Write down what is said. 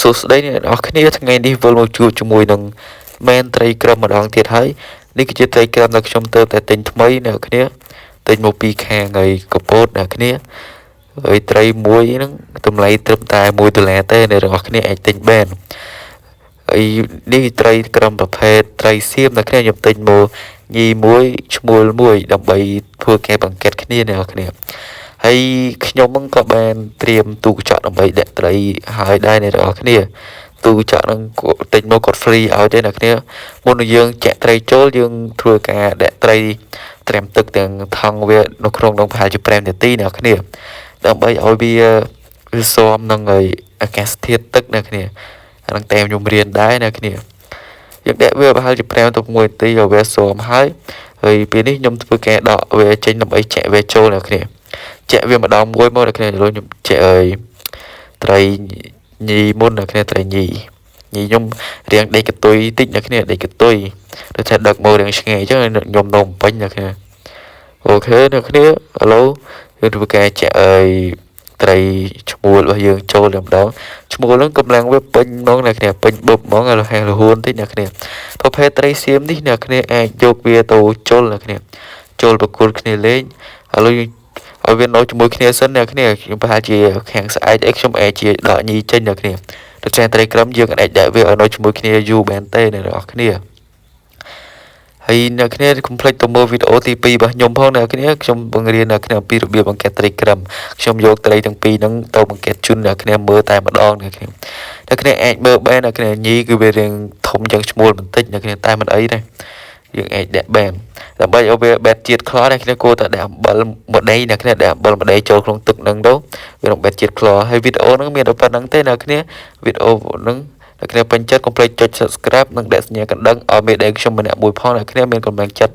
សួស្តីអ្នកនរគ្នាថ្ងៃនេះវិលមកជួបជាមួយនឹងមែនត្រីក្រឹមម្ដងទៀតហើយនេះគឺជាត្រីក្រឹមដែលខ្ញុំទៅតែទិញថ្មីអ្នកគ្នាទិញមកពីខាងហើយកពតអ្នកគ្នាហើយត្រីមួយហ្នឹងតម្លៃត្រឹមតែ$1ទេអ្នកនរគ្នាអាចទិញបានហើយនេះត្រីក្រឹមប្រភេទត្រីសៀមអ្នកគ្នាខ្ញុំទិញមកញីមួយឈ្មោលមួយដើម្បីធ្វើការបង្កើតគ្នាអ្នកគ្នាហើយខ្ញុំហ្នឹងក៏បានត្រៀមទូកញ្ចក់ដើម្បីដាក់ត្រីហើយដែរអ្នកនរគ្នាទូកញ្ចក់ហ្នឹងទិញមកគាត់ free ឲ្យទេអ្នកគ្នាមុននឹងយើងចាក់ត្រីចូលយើងធ្វើការដាក់ត្រីត្រាំទឹកទាំងថង់វានៅក្នុងនោះប្រហែលជា5នាទីអ្នកគ្នាដើម្បីឲ្យវាស៊ាំនឹងអាកាសធាតុទឹកអ្នកគ្នាអានឹងតែខ្ញុំរៀនដែរអ្នកគ្នាយើងដាក់វាប្រហែលជា5ទៅ6នាទីឲ្យវាស៊ាំហើយពេលនេះខ្ញុំធ្វើការដកវាចេញដើម្បីចាក់វាចូលអ្នកគ្នាចាក់វាម្ដងមួយមកអ្នកគ្នាចូលខ្ញុំចាក់ត្រីញីមុនអ្នកគ្នាត្រីញីខ្ញុំរៀងដេកកតុយតិចអ្នកគ្នាដេកកតុយដូចថាដឹកមករៀងឆ្ងាយអញ្ចឹងខ្ញុំនំពេញអ្នកគ្នាអូខេអ្នកគ្នាឥឡូវយើងធ្វើការចាក់ត្រីឈ្មោលរបស់យើងចូលតែម្ដងឈ្មោលហ្នឹងកម្លាំងវាពេញហ្មងអ្នកគ្នាពេញបុបហ្មងឲ្យរហ័សរហួនតិចអ្នកគ្នាប្រភេទត្រីសៀមនេះអ្នកគ្នាអាចយកវាទៅជុលអ្នកគ្នាចូលប្រគល់គ្នាលេងឥឡូវឲ្យវានៅជាមួយគ្នាសិនអ្នកគ្នាខ្ញុំប្រហែលជាខាងស្អែកខ្ញុំអាចជាដកញីចេញអ្នកគ្នាដូច្នេះត្រីក្រឹមយើងអាចដាក់វាឲ្យនៅជាមួយគ្នាយូរមែនទេអ្នកនរគ្នាហើយអ្នកគ្នាកុំភ្លេចទៅមើលវីដេអូទី2របស់ខ្ញុំផងអ្នកគ្នាខ្ញុំបង្រៀនអ្នកគ្នាអំពីរបៀបបង្កើតត្រីក្រឹមខ្ញុំយកត្រីទាំងពីរហ្នឹងទៅបង្កើតជូនអ្នកគ្នាមើលតែម្ដងអ្នកគ្នាអាចមើលបានអ្នកគ្នាញីគឺវារៀងធំយ៉ាងឈ្មោលបន្តិចអ្នកគ្នាតែមិនអីទេយើងអាចដាក់បានដើម្បីឲ្យវាបែតជាតិខ្លោអ្នកគ្នាគួរតែដាក់អំបិលម្ដេចអ្នកគ្នាដាក់អំបិលម្ដេចចូលក្នុងទឹកហ្នឹងទៅវានឹងបែតជាតិខ្លោហើយវីដេអូហ្នឹងមានតែប៉ុណ្្នឹងទេអ្នកគ្នាវីដេអូហ្នឹងអ្នកគ្នាពេញចិត្តកុំភ្លេចចុច Subscribe និងដាក់សញ្ញាកណ្ដឹងឲ្យមេដេខ្ញុំម្នាក់មួយផងអ្នកគ្នាមានកម្លាំងចិត្ត